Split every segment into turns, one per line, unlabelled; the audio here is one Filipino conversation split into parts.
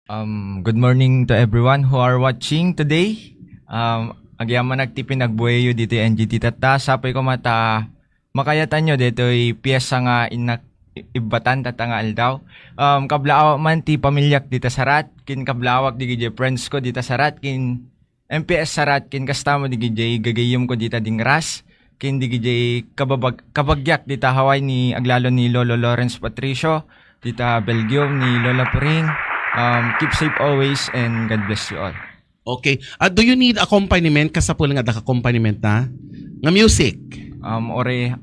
Good morning to everyone who are watching today. Agyaman nagtipin nagbueyo dito yung NGT tata. Sapay ko mata makayatan nyo dito yung piyesa nga inak ibatan tata nga aldaw. Kablaaw man ti pamilyak dito sarat. Kin kablawak di gijay friends ko dito sarat. Kin MPS sarat. Kin kastamo di gijay gagayom ko dito ding ras. Kin di gijay kabagyak dito Hawaii ni aglalo ni Lolo Lawrence Patricio. Dito Belgium ni Lola Puring. Keep safe always and God bless you all.
Okay. Do you need accompaniment? Kasapul nga accompaniment na? Nga music?
Ore,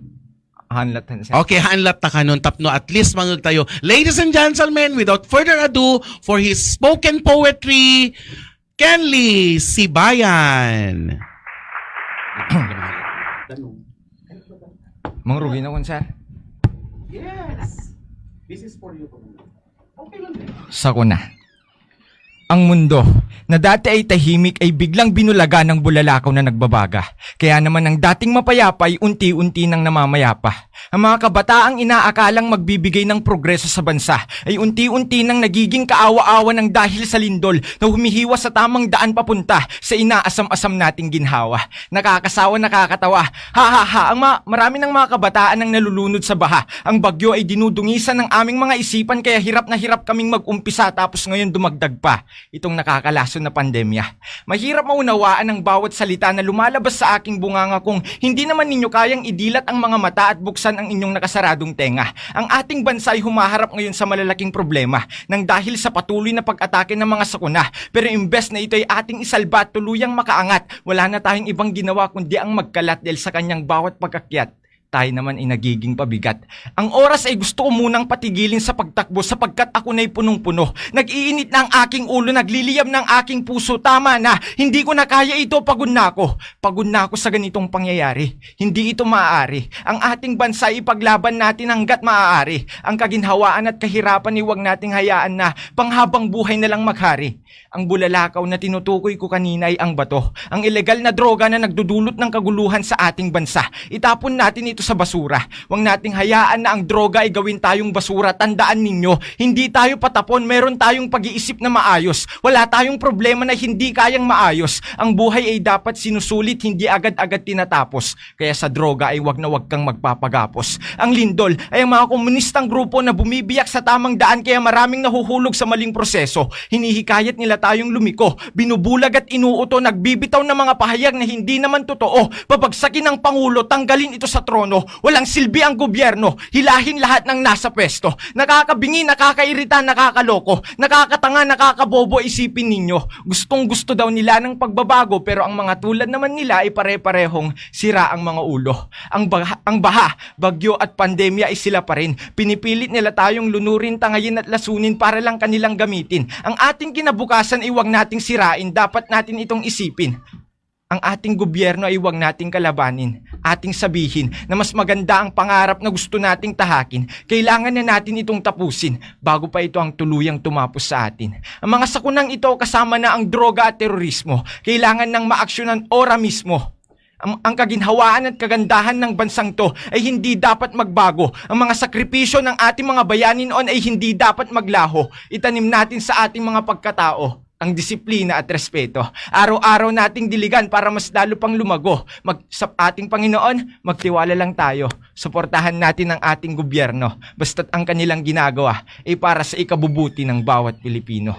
hanlatan siya.
Okay, hanlat ta kanon tapno. At least mangag tayo. Ladies and gentlemen, without further ado, for his spoken poetry, Kenly Sibayan.
Mang Rugi na kun sir.
Yes. This is for you. Okay lang din.
Sako na. Ang mundo na dati ay tahimik ay biglang binulaga ng bulalakaw na nagbabaga. Kaya naman ang dating mapayapa ay unti-unti nang namamayapa. Ang mga kabataang inaakalang magbibigay ng progreso sa bansa ay unti-unti nang nagiging kaawa-awa ng dahil sa lindol na humihiwa sa tamang daan papunta sa inaasam-asam nating ginhawa. Nakakasawa, nakakatawa. Ha. Marami ng mga kabataan ang nalulunod sa baha. Ang bagyo ay dinudungisan ng aming mga isipan kaya hirap na hirap kaming mag-umpisa tapos ngayon dumagdag pa itong nakakalason na pandemya. Mahirap maunawaan ang bawat salita na lumalabas sa aking bunganga kung hindi naman ninyo kayang idilat ang mga mata at buksan ang inyong nakasaradong tenga. Ang ating bansa ay humaharap ngayon sa malalaking problema nang dahil sa patuloy na pag-atake ng mga sakuna. Pero imbes na ito ay ating isalba at tuluyang makaangat, wala na tayong ibang ginawa kundi ang magkalat dahil sa kanyang bawat pagkakyat. Tayo naman ay nagiging pabigat. Ang oras ay gusto ko munang patigilin sa pagtakbo sapagkat ako na'y punong-puno. Nag-iinit na ang aking ulo, nagliliyab ng aking puso. Tama na, hindi ko na kaya ito, pagod na ako. Pagod na ako sa ganitong pangyayari. Hindi ito maaari. Ang ating bansa ay ipaglaban natin hanggat maaari. Ang kaginhawaan at kahirapan ay huwag nating hayaan na panghabang buhay na lang maghari. Ang bulalakaw na tinutukoy ko kanina ay ang bato. Ang ilegal na droga na nagdudulot ng kaguluhan sa ating bansa. Itapon natin ito sa basura. Huwag nating hayaan na ang droga ay gawin tayong basura. Tandaan ninyo, hindi tayo patapon. Meron tayong pag-iisip na maayos. Wala tayong problema na hindi kayang maayos. Ang buhay ay dapat sinusulit, hindi agad-agad tinatapos. Kaya sa droga ay wag kang magpapagapos. Ang lindol ay ang mga komunistang grupo na bumibiyak sa tamang daan kaya maraming nahuhulog sa maling proseso. Hinihikayat nila tayong lumiko, binubulag at inuuto, nagbibitaw ng mga pahayag na hindi naman totoo. Babagsakin ng Pangulo, tanggalin ito sa trono. Walang silbi ang gobyerno, hilahin lahat ng nasa pwesto. Nakakabingi, nakakairita, nakakaloko, nakakatanga, nakakabobo, isipin ninyo. Gustong gusto daw nila ng pagbabago pero ang mga tulad naman nila ay pare-parehong sira ang mga ulo. Ang baha, bagyo at pandemya ay sila pa rin. Pinipilit nila tayong lunurin, tangayin at lasunin para lang kanilang gamitin. Ang ating kinabukasan ay huwag nating sirain, dapat natin itong isipin. Ang ating gobyerno ay huwag nating kalabanin. Ating sabihin na mas maganda ang pangarap na gusto nating tahakin. Kailangan na natin itong tapusin bago pa ito ang tuluyang tumapos sa atin. Ang mga sakunang ito kasama na ang droga at terorismo. Kailangan ng maaksyonan ora mismo. Ang kaginhawaan at kagandahan ng bansang to ay hindi dapat magbago. Ang mga sakripisyo ng ating mga bayani noon ay hindi dapat maglaho. Itanim natin sa ating mga pagkatao ang disiplina at respeto. Araw-araw nating diligan para mas lalo pang lumago. Sa ating Panginoon, magtiwala lang tayo. Suportahan natin ang ating gobyerno. Basta't ang kanilang ginagawa ay para sa ikabubuti ng bawat Pilipino.